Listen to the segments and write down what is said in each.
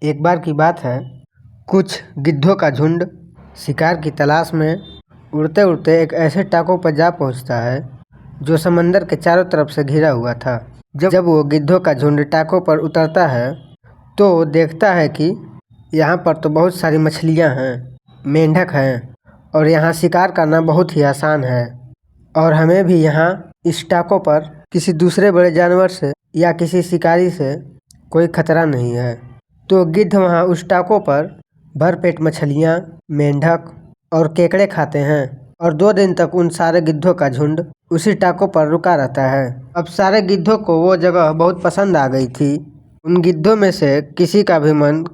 एक बार की बात है, कुछ गिद्धों का झुंड शिकार की तलाश में उड़ते उड़ते एक ऐसे टापू पर जा पहुंचता है जो समंदर के चारों तरफ से घिरा हुआ था। जब वो गिद्धों का झुंड टापू पर उतरता है तो वो देखता है कि यहाँ पर तो बहुत सारी मछलियाँ हैं, मेंढक हैं और यहाँ शिकार करना बहुत ही आसान है और हमें भी यहाँ इस टापू पर किसी दूसरे बड़े जानवर से या किसी शिकारी से कोई खतरा नहीं है। तो गिद्ध वहाँ उस टापू पर भरपेट मछलियाँ, मेंढक और केकड़े खाते हैं और 2 दिन तक उन सारे गिद्धों का झुंड उसी टापू पर रुका रहता है। अब सारे गिद्धों को वो जगह बहुत पसंद आ गई थी। उन गिद्धों में से किसी का भी मन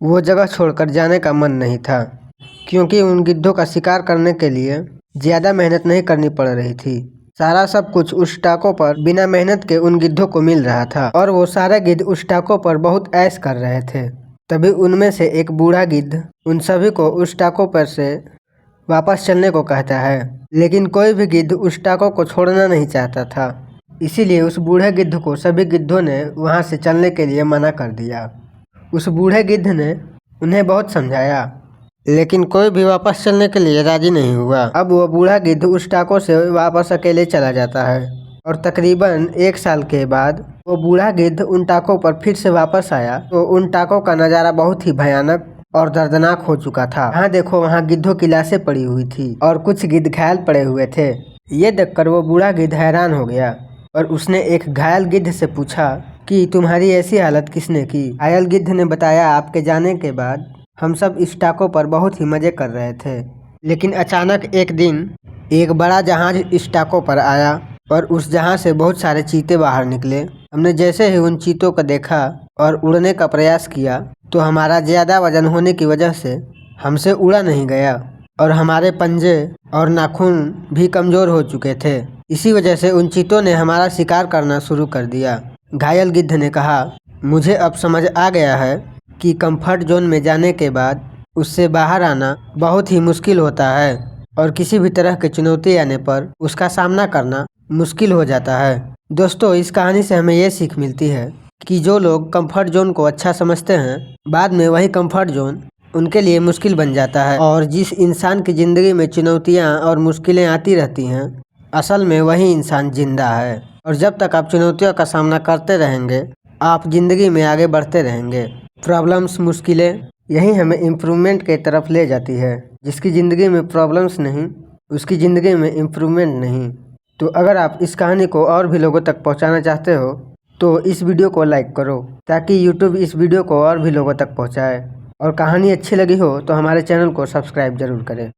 वो जगह छोड़कर जाने का मन नहीं था, क्योंकि उन गिद्धों का शिकार करने के लिए ज़्यादा मेहनत नहीं करनी पड़ रही थी। सारा सब कुछ उस टापू पर बिना मेहनत के उन गिद्धों को मिल रहा था और वो सारे गिद्ध उस टापू पर बहुत ऐश कर रहे थे। तभी उनमें से एक बूढ़ा गिद्ध उन सभी को उस टापू पर से वापस चलने को कहता है, लेकिन कोई भी गिद्ध उस टापू को छोड़ना नहीं चाहता था। इसीलिए उस बूढ़े गिद्ध को सभी गिद्धों ने वहाँ से चलने के लिए मना कर दिया। उस बूढ़े गिद्ध ने उन्हें बहुत समझाया, लेकिन कोई भी वापस चलने के लिए राजी नहीं हुआ। अब वो बूढ़ा गिद्ध उस टापू से वापस अकेले चला जाता है और तकरीबन 1 साल के बाद वो बूढ़ा गिद्ध उन टापू पर फिर से वापस आया तो उन टापू का नज़ारा बहुत ही भयानक और दर्दनाक हो चुका था। यहाँ देखो, वहाँ गिद्धों की लाशें पड़ी हुई थी और कुछ गिद्ध घायल पड़े हुए थे। ये देखकर वो बूढ़ा गिद्ध हैरान हो गया और उसने एक घायल गिद्ध से पूछा कि तुम्हारी ऐसी हालत किसने की। घायल गिद्ध ने बताया, आपके जाने के बाद हम सब इस टापू पर बहुत ही मज़े कर रहे थे, लेकिन अचानक एक दिन एक बड़ा जहाज इस टापू पर आया और उस जहाज से बहुत सारे चीते बाहर निकले। हमने जैसे ही उन चीतों को देखा और उड़ने का प्रयास किया तो हमारा ज़्यादा वजन होने की वजह से हमसे उड़ा नहीं गया और हमारे पंजे और नाखून भी कमज़ोर हो चुके थे। इसी वजह से उन चीतों ने हमारा शिकार करना शुरू कर दिया। घायल गिद्ध ने कहा, मुझे अब समझ आ गया है कि कंफर्ट जोन में जाने के बाद उससे बाहर आना बहुत ही मुश्किल होता है और किसी भी तरह की चुनौती आने पर उसका सामना करना मुश्किल हो जाता है। दोस्तों, इस कहानी से हमें ये सीख मिलती है कि जो लोग कंफर्ट जोन को अच्छा समझते हैं, बाद में वही कंफर्ट जोन उनके लिए मुश्किल बन जाता है और जिस इंसान की ज़िंदगी में चुनौतियाँ और मुश्किलें आती रहती हैं, असल में वही इंसान जिंदा है। और जब तक आप चुनौतियों का सामना करते रहेंगे, आप ज़िंदगी में आगे बढ़ते रहेंगे। प्रॉब्लम्स, मुश्किलें यही हमें इम्प्रूवमेंट के तरफ ले जाती है। जिसकी ज़िंदगी में प्रॉब्लम्स नहीं, उसकी ज़िंदगी में इम्प्रूवमेंट नहीं। तो अगर आप इस कहानी को और भी लोगों तक पहुंचाना चाहते हो तो इस वीडियो को लाइक करो, ताकि यूट्यूब इस वीडियो को और भी लोगों तक पहुंचाए। और कहानी अच्छी लगी हो तो हमारे चैनल को सब्सक्राइब ज़रूर करें।